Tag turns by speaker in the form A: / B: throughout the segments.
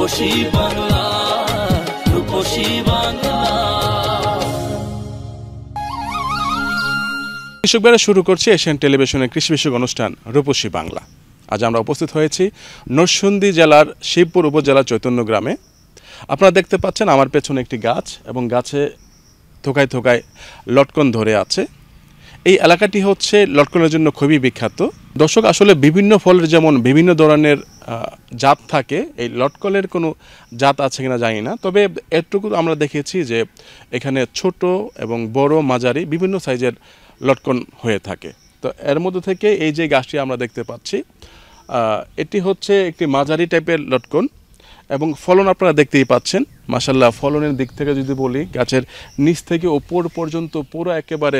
A: রূপসী বাংলা, রূপসী বাংলা।
B: কৃষক ভাইরা শুরু করছি এশিয়ান টেলিভিশনের কৃষি বিষয়ক অনুষ্ঠান রূপসী বাংলা। আজ আমরা উপস্থিত হয়েছি নরসিংদী জেলার শিবপুর উপজেলার চৈতন্য গ্রামে। আপনারা দেখতে পাচ্ছেন আমার পেছনে একটি গাছ এবং গাছে থোকায় থোকায় লটকন ধরে আছে। এই এলাকাটি হচ্ছে লটকনের জন্য খুবই বিখ্যাত। দর্শক, আসলে বিভিন্ন ফলের যেমন বিভিন্ন ধরনের জাত থাকে, এই লটকনের কোনো জাত আছে কিনা জানি না, তবে এটুকু আমরা দেখেছি যে এখানে ছোট এবং বড় মাঝারি বিভিন্ন সাইজের লটকন হয়ে থাকে। তো এর মধ্যে থেকে এই যে গাছটি আমরা দেখতে পাচ্ছি, এটি হচ্ছে একটি মাঝারি টাইপের লটকন এবং ফলন আপনারা দেখতেই পাচ্ছেন। মাশাআল্লাহ, ফলনের দিক থেকে যদি বলি, গাছের নিচ থেকে উপর পর্যন্ত পুরো একেবারে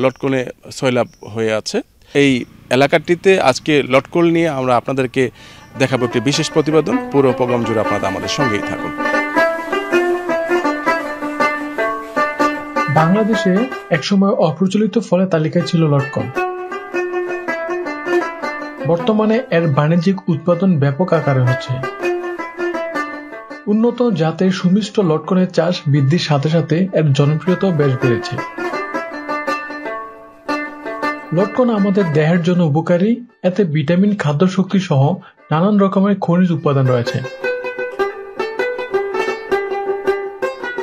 B: লটকনে সয়লাভ হয়ে আছে। এই এলাকাটিতে আজকে লটকন নিয়ে আমরা আপনাদেরকে দেখাবো একটি বিশেষ প্রতিবেদন। পুরো প্রোগ্রাম জুড়ে আপনারা আমাদের সঙ্গেই থাকুন।
C: বাংলাদেশে একসময় অপ্রচলিত ফলের তালিকায় ছিল লটকন। বর্তমানে এর বাণিজ্যিক উৎপাদন ব্যাপক আকারে হচ্ছে। উন্নত জাতের সুমিষ্ট লটকনের চাষ বৃদ্ধির সাথে সাথে এর জনপ্রিয়তাও বেশ বেড়েছে। লটকন আমাদের দেহের জন্য উপকারী। এতে ভিটামিন, খাদ্য শক্তি সহ নানান রকমের খনিজ উপাদান রয়েছে।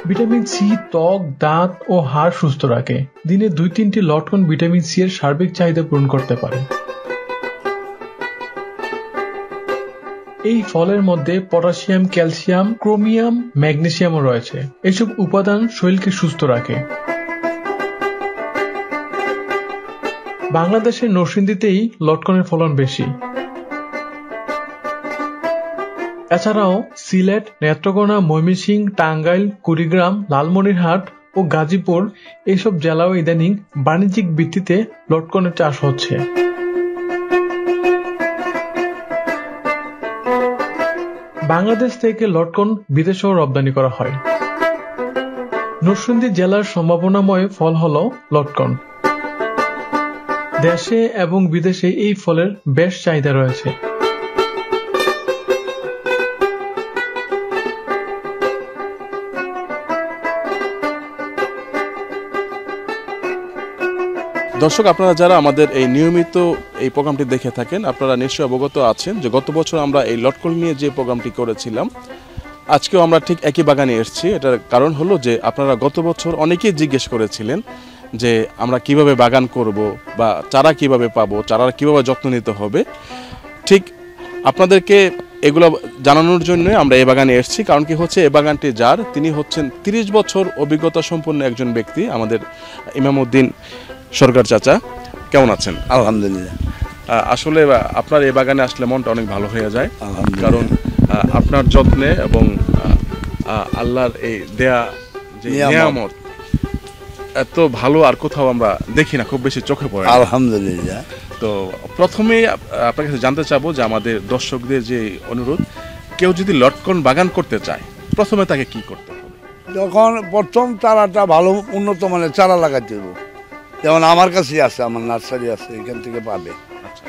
C: ভিটামিন সি ত্বক, দাঁত ও হাড় সুস্থ রাখে। দিনে 2-3টি লটকন ভিটামিন সি এর সার্বিক চাহিদা পূরণ করতে পারে। এই ফলের মধ্যে পটাশিয়াম, ক্যালসিয়াম, ক্রোমিয়াম, ম্যাগনেসিয়ামও রয়েছে। এসব উপাদান শরীরকে সুস্থ রাখে। বাংলাদেশের নরসিংদীতেই লটকনের ফলন বেশি। এছাড়াও সিলেট, নেত্রকোনা, ময়মনসিংহ, টাঙ্গাইল, কুড়িগ্রাম, লালমনিরহাট ও গাজীপুর এইসব জেলাও ইদানিং বাণিজ্যিক ভিত্তিতে লটকনের চাষ হচ্ছে। বাংলাদেশ থেকে লটকন বিদেশেও রপ্তানি করা হয়। নরসিংদী জেলার সম্ভাবনাময় ফল হল লটকন। দেশে এবং বিদেশে এই ফলের বেশ চাহিদা রয়েছে।
B: দর্শক, আপনারা যারা আমাদের এই নিয়মিত এই প্রোগ্রামটি দেখে থাকেন, আপনারা নিশ্চয়ই অবগত আছেন যে গত বছর আমরা এই লটকন নিয়ে যে প্রোগ্রামটি করেছিলাম, আজকেও আমরা ঠিক একই বাগানে এসেছি। এটার কারণ হলো যে আপনারা গত বছর অনেকেই জিজ্ঞেস করেছিলেন যে আমরা কিভাবে বাগান করব বা চারা কিভাবে পাবো, চারার কিভাবে যত্ন নিতে হবে। ঠিক আপনাদেরকে এগুলো জানানোর জন্য আমরা এই বাগানে এসেছি। কারণ কি হচ্ছে, এই বাগানটি যার, তিনি হচ্ছেন 30 বছর অভিজ্ঞতা সম্পন্ন একজন ব্যক্তি, আমাদের ইমামউদ্দিন সরকার চাচা। কেমন আছেন?
D: আলহামদুলিল্লাহ।
B: আসলে আপনার এই বাগানে আসলে মনটা অনেক ভালো হয়ে যায়, কারণ আপনার যত্নে এবং আল্লাহর এই দেয়া যে নিয়ামত এত ভালো আর কোথাও আমরা দেখি না, খুব বেশি চোখে পড়ে।
D: আলহামদুলিল্লাহ।
B: তো প্রথমেই আপনার কাছে জানতে চাবো যে আমাদের দর্শকদের যে অনুরোধ, কেউ যদি লটকন বাগান করতে চায়, প্রথমে তাকে কি করতে হবে?
D: যখন প্রথম চারাটা ভালো উন্নত মানের চারা লাগাতে হবে। যেমন আমার কাছেই আছে, আমার নার্সারি আছে, এখান থেকে পাবে।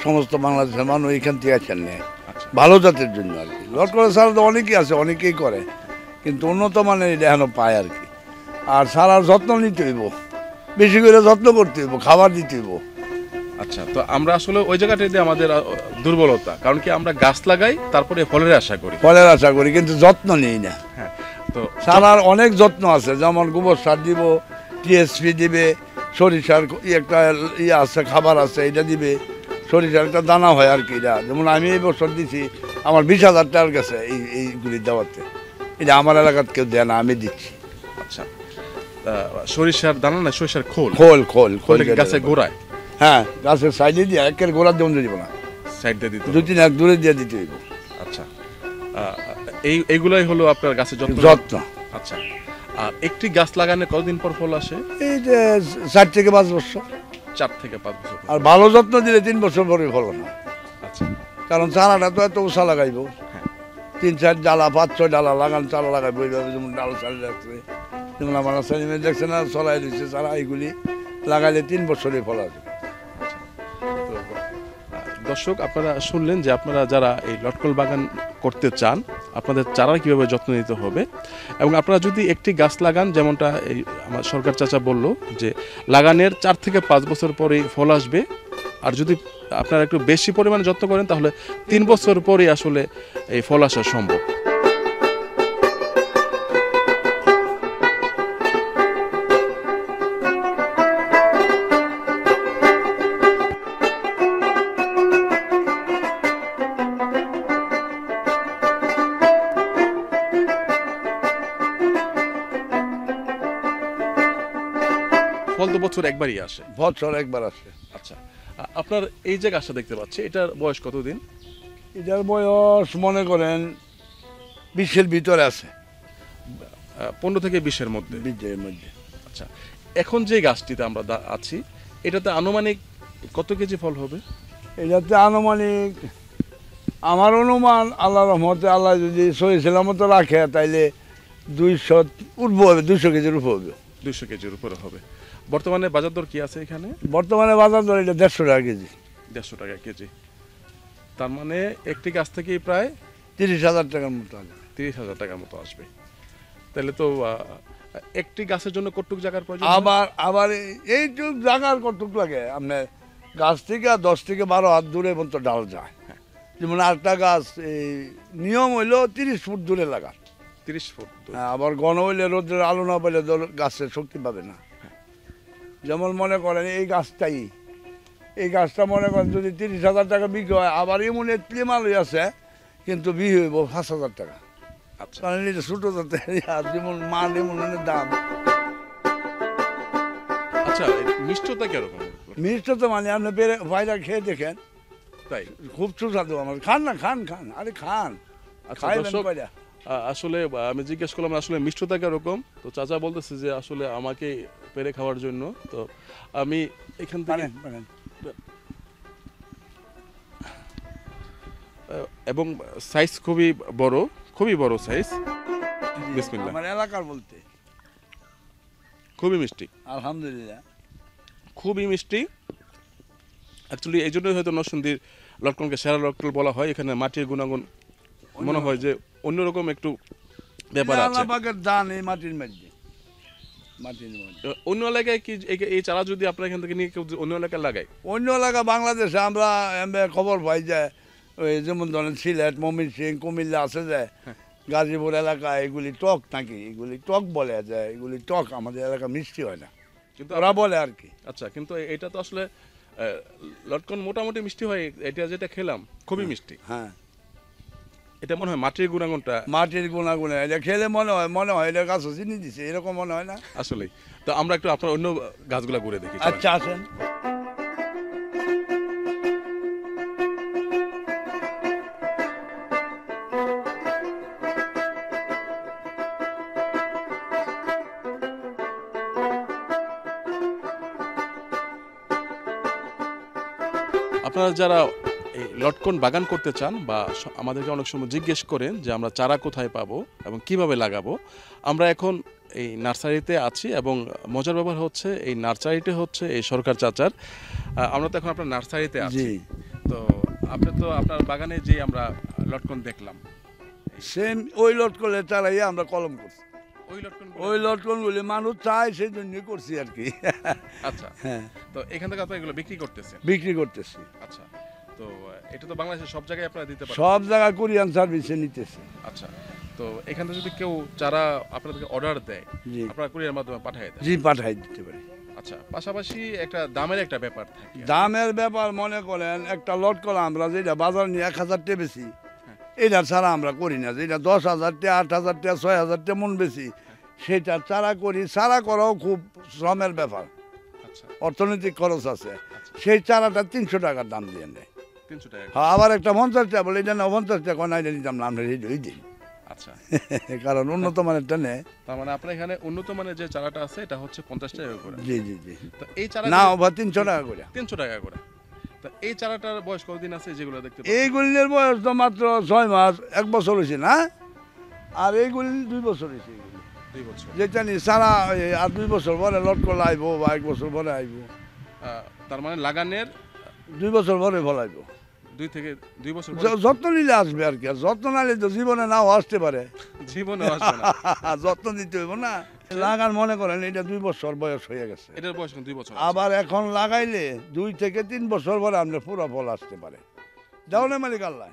D: সমস্ত বাংলাদেশের মানুষ এখান থেকে আসেন নেয় ভালো জাতের জন্য আর কি। লটকনের চারা তো অনেকেই আছে, অনেকেই করে, কিন্তু উন্নত মানের এটা এখনো পায় আর কি। আর সারার যত্ন নিতে হইব, বেশি করে যত্ন করতে হইব, খাবার দিতে হইব।
B: আচ্ছা, তো আমরা আসলে ওই জায়গাটাতে আমাদের দুর্বলতা, কারণ কি আমরা গাছ লাগাই, তারপরে ফলের আশা করি,
D: কিন্তু যত্ন নেই না।
B: হ্যাঁ, তো
D: সারার অনেক যত্ন আছে, যেমন গোবর সার দিব, টিএসপি দিবে, সরিষার একটা আছে, খাবার আছে, এটা দিবে। সরিষার একটা দানা হয় আর কি, এটা যেমন আমি এই বছর দিছি আমার 20,000 টাকার কাছে এইগুলি দেওয়াতে। এটা আমার এলাকার কেউ দেয় না, আমি দিচ্ছি।
B: আচ্ছা, সরিষার দানা না, সরিষার খোল?
D: খোল
B: গাছের গোড়ায়?
D: হ্যাঁ, গাছের সাইডে দিয়ে, একের গোড়ার দেওয়া দিব না,
B: সাইড দিয়ে দিতে,
D: 2-3 এক দূরে দিয়ে দিতে হইব।
B: আচ্ছা, এইগুলাই হলো আপনার গাছের যত্ন। আচ্ছা, আর একটি গাছ লাগানো কতদিন পর ফল আসে?
D: এই যে 4 থেকে 5 বছর।
B: 4 থেকে 5 বছর। আর
D: ভালো যত্ন দিলে 3 বছর পরে ফল না।
B: আচ্ছা,
D: কারণ চারাটা তো এত উঁচা লাগাইব, 3-4 ডালা, 5-6 ডালা লাগান চারা লাগাইব। এইভাবে যেমন ডাল চালিয়ে রাখছে, যেমন আমার সাইমেন্ট দেখছে না, চলাই দিচ্ছে চারা, এইগুলি লাগাইলে 3 বছরে ফল আসবে।
B: দর্শক, আপনারা শুনলেন যে আপনারা যারা এই লটকন বাগান করতে চান, আপনাদের চারা কীভাবে যত্ন নিতে হবে, এবং আপনারা যদি একটি গাছ লাগান, যেমনটা এই আমার সরকার চাচা বলল যে লাগানের 4 থেকে 5 বছর পরেই ফল আসবে, আর যদি আপনারা একটু বেশি পরিমাণে যত্ন করেন তাহলে 3 বছর পরেই আসলে এই ফল আসা সম্ভব। ফল তো বছর একবারই আসে।
D: বছর একবার আসে।
B: আচ্ছা, আপনার এই যে গাছটা দেখতে পাচ্ছি, এটার বয়স কতদিন?
D: এটার বয়স মনে করেন 20-এর ভিতরে আছে,
B: 15 থেকে 20-এর মধ্যে।
D: 20-এর মধ্যে।
B: আচ্ছা, এখন যে গাছটিতে আমরা আছি, এটাতে আনুমানিক কত কেজি ফল হবে?
D: এটাতে আনুমানিক আমার অনুমান, আল্লাহ রহমতে, আল্লাহ যদি সহি সালামত রাখে তাইলে 200 উঠবো হবে, 200 কেজির উপর হবে।
B: 200 কেজির উপরে হবে। বর্তমানে বাজার দর কি আছে এখানে?
D: বর্তমানে বাজার দর এটা 150 টাকা কেজি।
B: 150 টাকা কেজি। তার মানে একটি গাছ থেকেই প্রায়
D: 30,000 টাকার মতো আসবে।
B: 30,000 টাকার মতো আসবে। তাহলে তো একটি গাছের জন্য কতটুকু জায়গার প্রয়োজন?
D: আবার এইটুক জায়গার কতটুক লাগে, আপনার গাছ থেকে 10 থেকে 12 হাত দূরে পর্যন্ত ডাল যায়। যেমন আরেকটা গাছ এই নিয়ম হইলো 30 ফুট দূরে লাগা।
B: 30 ফুট দূরে।
D: আবার ঘন হইলে রোদ্রের আলো না পেলে গাছের শক্তি পাবে না। যেমন মনে করেন এই গাছটা মনে করেন যদি 30,000 টাকা বিক্রি হয়, আবার এমন এতলি মাল আছে কিন্তু বিক্রি হইব 5,000 টাকা।
B: আচ্ছা,
D: কারণ এটা ছোটো জাতের, যেমন মাল এমন দাম।
B: আচ্ছা, মিষ্টতা কিরকম?
D: মিষ্টি তো মানে আপনি বাইরে খেয়ে দেখেন,
B: তাই
D: খুব সুস্বাদু। আমার খান না, খান আরে খান।
B: আচ্ছা,
D: খাইবেন
B: দর্শক,
D: কয়টা?
B: আসলে আমি জিজ্ঞেস করলাম আসলে মিষ্টতা কিরকম, তো চাচা বলতেছে যে আসলে আমাকে পেরে খাওয়ার জন্য। তো আমি এখান থেকে
D: পারেন।
B: এবং সাইজ খুবই বড় সাইজ। বিসমিল্লাহ।
D: আমার এলাকার বলতে
B: খুবই মিষ্টি,
D: আলহামদুলিল্লাহ
B: খুবই মিষ্টি। অ্যাকচুয়ালি এই জন্যই হয়তো নরসিংদীর লটকনকে সেরা লটকন বলা হয়। এখানে মাটির গুণাগুণ মনে হয় যে অন্যরকম একটু ব্যাপার আছে।
D: আল্লাহ পাকের দান এই মাটির মধ্যে।
B: অন্য এলাকায় কি এই চারা যদি আপনার এখান থেকে নিয়ে কেউ অন্য এলাকায় লাগায়?
D: অন্য এলাকা বাংলাদেশে আমরা খবর পাই যে ওই যেমন ধরেন সিলেট, ময়মনসিংহ, কুমিল্লা আছে যে গাজীপুর এলাকা, এগুলি টক নাকি, এগুলি টক বলে যে এগুলি টক, আমাদের এলাকা মিষ্টি হয় না, কিন্তু ওরা বলে আর কি।
B: আচ্ছা, কিন্তু এটা তো আসলে লটকন মোটামুটি মিষ্টি হয়। এটা যেটা খেলাম খুবই মিষ্টি।
D: হ্যাঁ,
B: এটা মনে হয় মাটির
D: গুণাগুণে এটা খেলে মনে হয় এটা গাছ চিনি দিছে, এরকম মনে হয় না
B: আসলেই। তো আমরা একটু আপনার অন্য গাছগুলা ঘুরে দেখি।
D: আচ্ছা, আসেন।
B: আপনারা যারা এই লটকন বাগান করতে চান বা আমাদেরকে অনেক সময় জিজ্ঞেস করেন যে আমরা চারা কোথায় পাবো এবং কিভাবে লাগাবো, আমরা এখন এই নার্সারিতে আছি এবং মজার ব্যাপার হচ্ছে এই নার্সারিতে হচ্ছে এই সরকার চাচার। আমরা তো এখন আপনার নার্সারিতে আছি। তো আপনি তো আপনার বাগানে যে আমরা লটকন দেখলাম,
D: সেম ওই লটকনের চারাই আমরা কলম করছি।
B: ওই
D: লটকনগুলি মানুষ চায় সেই জন্যই করছি আর কি।
B: আচ্ছা,
D: হ্যাঁ,
B: তো এখান থেকে আপনারা এগুলো বিক্রি করতেছেন?
D: বিক্রি করতেছি।
B: আচ্ছা, তো এটা তো বাংলাদেশের সব জায়গায় আপনারা দিতে পারেন?
D: সব জায়গায় কুরিয়ান সার্ভিসে নিতেছি।
B: আচ্ছা, তো এখান থেকে যদি কেউ চারা আপনাদেরকে অর্ডার দেয়,
D: জি,
B: আপনারা কুরিয়ার মাধ্যমে পাঠিয়ে দেন?
D: জি, পাঠাই দিতে পারি।
B: আচ্ছা, পাশাপাশি একটা দামের একটা ব্যাপার থাকে।
D: দামের ব্যাপার মনে করেন একটা লটকন আমরা যেটা বাজার নিয়ে 1,000 টাকা বেশি, এটা ছাড়া আমরা করি না। যেটা 10,000 টাকা, 8,000 টাকা, 6,000 টাকা মন বেশি, সেটা চারা করি। চারা করাও খুব শ্রমের ব্যাপার,
B: আচ্ছা,
D: অর্থনৈতিক খরচ আছে। সেই চারাটা 300 টাকার দাম দিয়ে নেয়।
B: 300 টাকা?
D: হ্যাঁ, আবার একটা 50 টাকা বলে এটা না, 50 টাকা না, এটা নিতাম না, আমরা ওই দিন।
B: আচ্ছা,
D: কারণ উন্নত মানেরটা নেয়।
B: তার মানে আপনার এখানে উন্নত মানের যে চারাটা আছে এটা হচ্ছে 50 টাকা করে?
D: জি জি জি।
B: তো এই চারা
D: না, ওভার 300 টাকা করে।
B: 300 টাকা করে। তো এই চারাটার বয়স কতদিন আছে যেগুলো দেখতে পাচ্ছি?
D: এইগুলির বয়স তো মাত্র 6 মাস, 1 বছর হয়েছে না, আর এইগুলি 2 বছর হয়েছে।
B: 2 বছর
D: যেটা নি সারা আর 2 বছর পরে লটকল আইব বা 1 বছর পরে আইব।
B: তার মানে লাগানের
D: 2 বছর পরে ফলাইব।
B: 2 বছর
D: যত্ন নিলে আসবে আর কি, আর যত্ন নিলে তো জীবনে নাও আসতে পারে।
B: জীবনে আসবে না।
D: যত্ন দিতে হইব না। লাগান মনে করেন এটা 2 বছর বয়স হয়ে গেছে,
B: এটার বয়স 2 বছর।
D: আবার এখন লাগাইলে 2 থেকে 3 বছর পরে আপনার পুরো ফল আসতে পারে। দেওয়া মালিক আল্লাহ।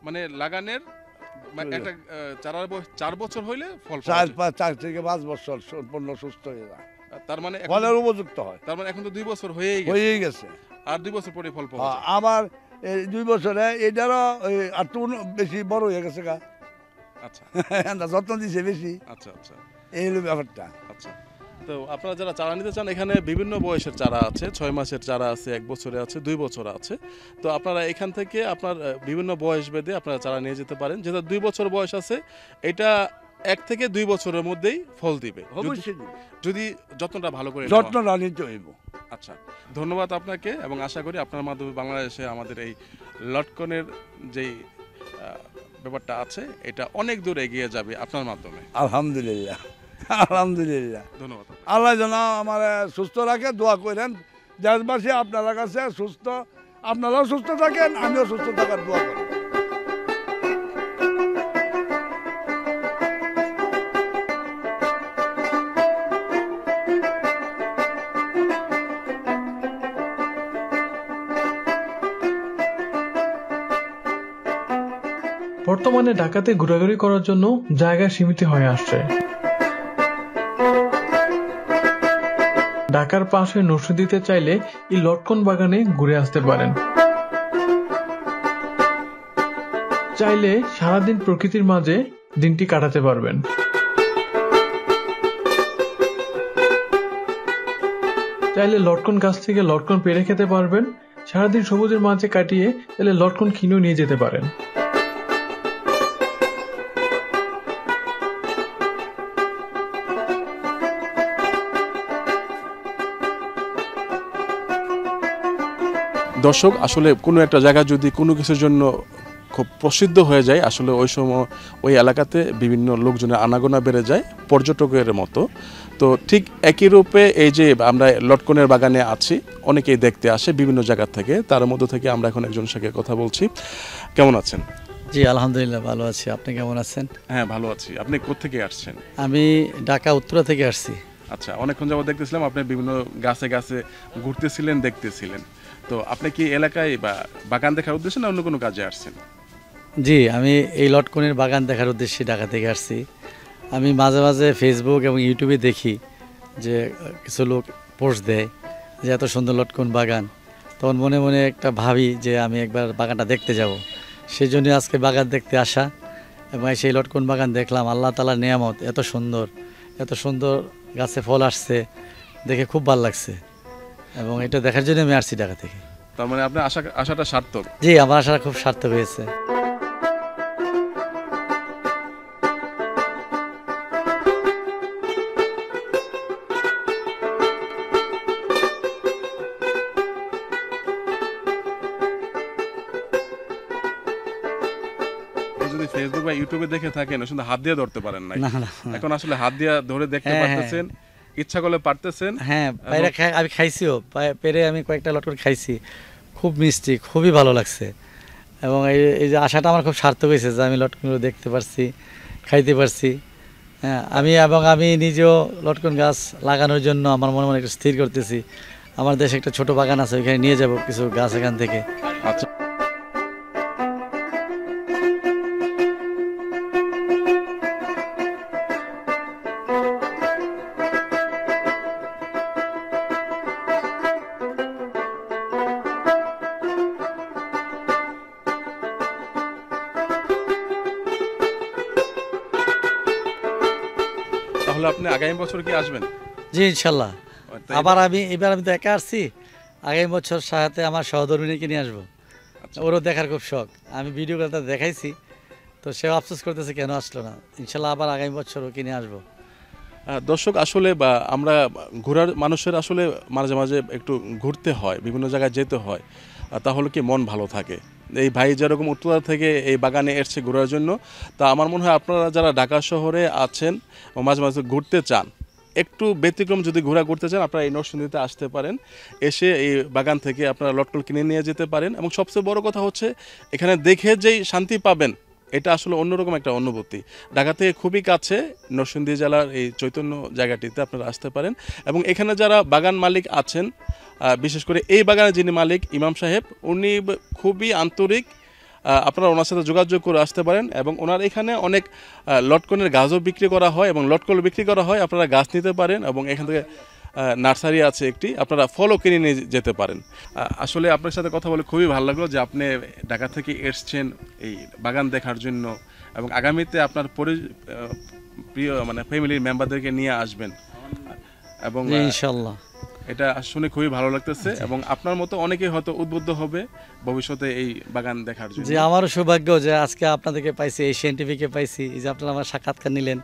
B: মানে লাগানের একটা চারার বয়স 4 বছর হইলে ফল
D: 4 থেকে 5 বছর সম্পূর্ণ সুস্থ হয়ে যায়,
B: তার মানে
D: ফলের উপযুক্ত হয়।
B: তার মানে এখন তো 2 বছর হয়েই গেছে, আর 2 বছর পরে ফল পাওয়া যায়।
D: আবার এই 2 বছরে এটারও আর তো বেশি বড় হয়ে গেছে গা।
B: আচ্ছা
D: যত্ন দিছে বেশি।
B: আচ্ছা আচ্ছা,
D: এই হলো ব্যাপারটা।
B: আচ্ছা, তো আপনারা যারা চারা নিতে চান, এখানে বিভিন্ন বয়সের চারা আছে, 6 মাসের চারা আছে, 1 বছরে আছে, 2 বছর আছে। তো আপনারা এখান থেকে আপনার বিভিন্ন বয়স ভেদে আপনারা চারা নিয়ে যেতে পারেন। যেটা 2 বছর বয়স আছে, এটা 1 থেকে 2 বছরের মধ্যেই ফল দিবে, যদি যত্নটা ভালো করে
D: যত্নটা নিতে হইব।
B: আচ্ছা, ধন্যবাদ আপনাকে, এবং আশা করি আপনার মাধ্যমে বাংলাদেশে আমাদের এই লটকনের যেই ব্যাপারটা আছে এটা অনেক দূর এগিয়ে যাবে আপনার মাধ্যমে।
D: আলহামদুলিল্লাহ, আলহামদুলিল্লাহ।
B: ধন্যবাদ।
D: আল্লাহ যেন আমার সুস্থ রাখে, দোয়া করেন। দেশবাসী আপনার কাছে সুস্থ, আপনারাও সুস্থ থাকেন, আমিও সুস্থ থাকার দোয়া করি।
C: বর্তমানে ঢাকাতে ঘোরাঘুরি করার জন্য জায়গা সীমিত হয়ে আসছে। ঢাকার পাশে নরসিংদীতে চাইলে এই লটকন বাগানে ঘুরে আসতে পারেন। চাইলে সারাদিন প্রকৃতির মাঝে দিনটি কাটাতে পারবেন। চাইলে লটকন গাছ থেকে লটকন পেড়ে খেতে পারবেন। সারাদিন সবুজের মাঝে কাটিয়ে চাইলে লটকন কিনেও নিয়ে যেতে পারেন।
B: দর্শক, আসলে কোনো একটা জায়গা যদি কোনো কিছুর জন্য খুব প্রসিদ্ধ হয়ে যায়, আসলে ওই সময় ওই এলাকাতে বিভিন্ন লোকজনের আনাগোনা বেড়ে যায় পর্যটকের মতো। তো ঠিক একই রূপে এই যে আমরা লটকনের বাগানে আছি, অনেকেই দেখতে আসে বিভিন্ন জায়গা থেকে। তার মধ্য থেকে আমরা এখন একজনের সাথে কথা বলছি। কেমন আছেন?
E: জি আলহামদুলিল্লাহ ভালো আছি, আপনি কেমন আছেন?
B: হ্যাঁ ভালো আছি। আপনি কোত্থেকে আসছেন?
E: আমি ঢাকা উত্তরা থেকে আসছি।
B: আচ্ছা, অনেকক্ষণ যাবত দেখতেছিলাম আপনি বিভিন্ন গাছে গাছে ঘুরতেছিলেন, দেখতেছিলেন। তো আপনি কি এলাকায় বা বাগান দেখার উদ্দেশ্যে না অন্য কোনো কাজে আসছেন?
E: জি, আমি এই লটকনের বাগান দেখার উদ্দেশ্যে ঢাকা থেকে আসছি। আমি মাঝে মাঝে ফেসবুক এবং ইউটিউবে দেখি যে কিছু লোক পোস্ট দেয় যে এত সুন্দর লটকন বাগান, তখন মনে মনে একটা ভাবি যে আমি একবার বাগানটা দেখতে যাব। সেই জন্য আজকে বাগান দেখতে আসা, এবং সেই লটকন বাগান দেখলাম। আল্লাহ তাআলার নিয়ামত, এত সুন্দর গাছে ফল আসছে, দেখে খুব ভালো লাগছে, এবং এটা দেখার জন্য আমি আসছি ঢাকা থেকে।
B: তার মানে আপনার আশাটা সার্থক?
E: জি, আমার আশা খুব সার্থক হয়েছে।
B: যদি ফেসবুক বা ইউটিউবে দেখে থাকেন, শুধু হাত দিয়ে ধরতে পারেন না,
E: না,
B: এখন আসলে হাত দিয়ে ধরে দেখতে পারতেছেন, ইচ্ছা করলে পারতেছেন।
E: হ্যাঁ, আমি খাইছিও, পেরে আমি কয়েকটা লটকন খাইছি, খুব মিষ্টি, খুবই ভালো লাগছে। এবং এই যে আশাটা আমার খুব সার্থক হয়েছে যে আমি লটকনগুলো দেখতে পারছি, খাইতে পারছি। হ্যাঁ, আমি নিজেও লটকন গাছ লাগানোর জন্য আমার মনে একটু স্থির করতেছি। আমার দেশে একটা ছোট বাগান আছে, ওইখানে নিয়ে যাব কিছু গাছ এখান থেকে।
B: আচ্ছা, তাহলে আপনি আগামী বছর কি আসবেন?
E: জি ইনশাল্লাহ। এবার আমি তো একা আসছি, আগামী বছর সাথে আমার সহধর্মিনীকে নিয়ে আসবো। ওরও দেখার খুব শখ, আমি ভিডিও করে দেখাইছি, তো সেও আফসোস করতেছে কেন আসলো না। ইনশাল্লাহ আবার আগামী বছর ওকে নিয়ে আসবো।
B: দর্শক, আসলে বা আমরা ঘোরার মানুষের আসলে মাঝে মাঝে একটু ঘুরতে হয়, বিভিন্ন জায়গায় যেতে হয়, তাহলে কি মন ভালো থাকে। এই ভাই যেরকম উত্তরা থেকে এই বাগানে এসছে ঘোরার জন্য, তা আমার মনে হয় আপনারা যারা ঢাকা শহরে আছেন মাঝে মাঝে ঘুরতে চান, একটু ব্যতিক্রম যদি ঘোরা করতে চান আপনারা এই নরসিংদীতে আসতে পারেন, এসে এই বাগান থেকে আপনারা লটকন কিনে নিয়ে যেতে পারেন। এবং সবচেয়ে বড় কথা হচ্ছে এখানে দেখে যেই শান্তি পাবেন এটা আসলে অন্যরকম একটা অনুভূতি। ঢাকা থেকে খুবই কাছে নরসিংদী জেলার এই চৈতন্য জায়গাটিতে আপনারা আসতে পারেন। এবং এখানে যারা বাগান মালিক আছেন, বিশেষ করে এই বাগানের যিনি মালিক ইমাম সাহেব, উনি খুবই আন্তরিক। আপনারা ওনার সাথে যোগাযোগ করে আসতে পারেন। এবং ওনার এখানে অনেক লটকনের গাছও বিক্রি করা হয় এবং লটকন বিক্রি করা হয়, আপনারা গাছ নিতে পারেন। এবং এখান থেকে নার্সারি আছে একটি, আপনারা ফলও কিনে নিয়ে যেতে পারেন। আসলে আপনার সাথে কথা বলে খুবই ভালো লাগলো যে আপনি ঢাকা থেকে এসছেন এই বাগান দেখার জন্য এবং আগামীতে আপনার প্রিয় মানে ফ্যামিলির মেম্বারদেরকে নিয়ে আসবেন। এবং
E: ইনশাআল্লাহ
B: এটা শুনে খুবই ভালো লাগতেছে এবং আপনার মতো অনেকেই হয়তো উদ্বুদ্ধ হবে ভবিষ্যতে এই বাগান দেখার জন্য।
E: যে আমারও সৌভাগ্য যে আজকে আপনাদেরকে পাইছি, এশিয়ান টিভিকে পাইছি, এই যে আপনারা আমার সাক্ষাৎকার নিলেন,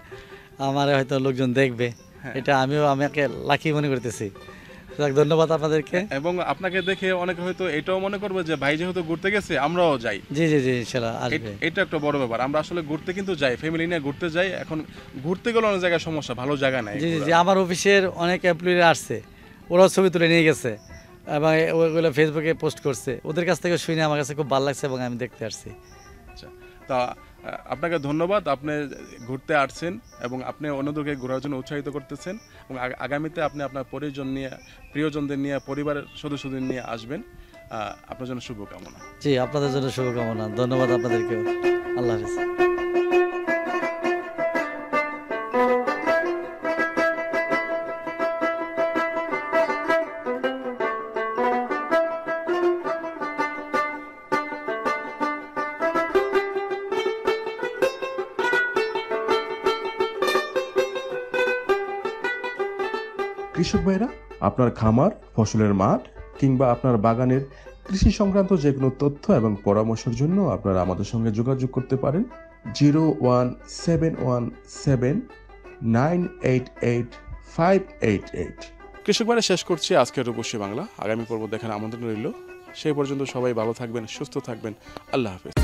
E: আমার হয়তো লোকজন দেখবে, এটা আমাকে লাকি মনে করতেছি। ধন্যবাদ আপনাদেরকে।
B: এবং আপনাকে দেখে অনেকে হয়তো এটাও মনে করবে যে ভাই যেহেতু ঘুরতে গেছে আমরাও যাই।
E: জি জি জি ইনশাআল্লাহ আসবে।
B: এটা একটা বড় ব্যাপার, আমরা আসলে ঘুরতে কিন্তু যাই, ফ্যামিলি নিয়ে ঘুরতে যাই। এখন ঘুরতে গেলে অনেক জায়গায় সমস্যা, ভালো জায়গা নাই।
E: জি জি জি আমার অফিসের অনেক এমপ্লয়িরা আসছে, ওরাও ছবি তুলে নিয়ে গেছে এবং ওইগুলো ফেসবুকে পোস্ট করছে। ওদের কাছ থেকে শুনে আমার কাছে খুব ভালো লাগছে এবং আমি দেখতে আসছি।
B: আচ্ছা, তা আপনাকে ধন্যবাদ, আপনি ঘুরতে আসছেন এবং আপনি অন্যদেরকে ঘোরার জন্য উৎসাহিত করতেছেন এবং আগামীতে আপনি আপনার প্রিয়জনদের নিয়ে, পরিবারের সদস্যদের নিয়ে আসবেন। আপনার জন্য শুভকামনা।
E: জি আপনাদের জন্য শুভকামনা, ধন্যবাদ আপনাদেরকে। আল্লাহ হাফেজ।
B: কৃষক ভাইরা, আপনার খামার, ফসলের মাঠ কিংবা আপনার বাগানের কৃষি সংক্রান্ত যে কোনো তথ্য এবং পরামর্শের জন্য আপনারা আমাদের সঙ্গে যোগাযোগ করতে পারেন 01719885888। কৃষক ভাইরা, শেষ করছি আজকের রূপসী বাংলা। আগামী পর্ব দেখার আমন্ত্রণ রইল। সেই পর্যন্ত সবাই ভালো থাকবেন, সুস্থ থাকবেন। আল্লাহ হাফেজ।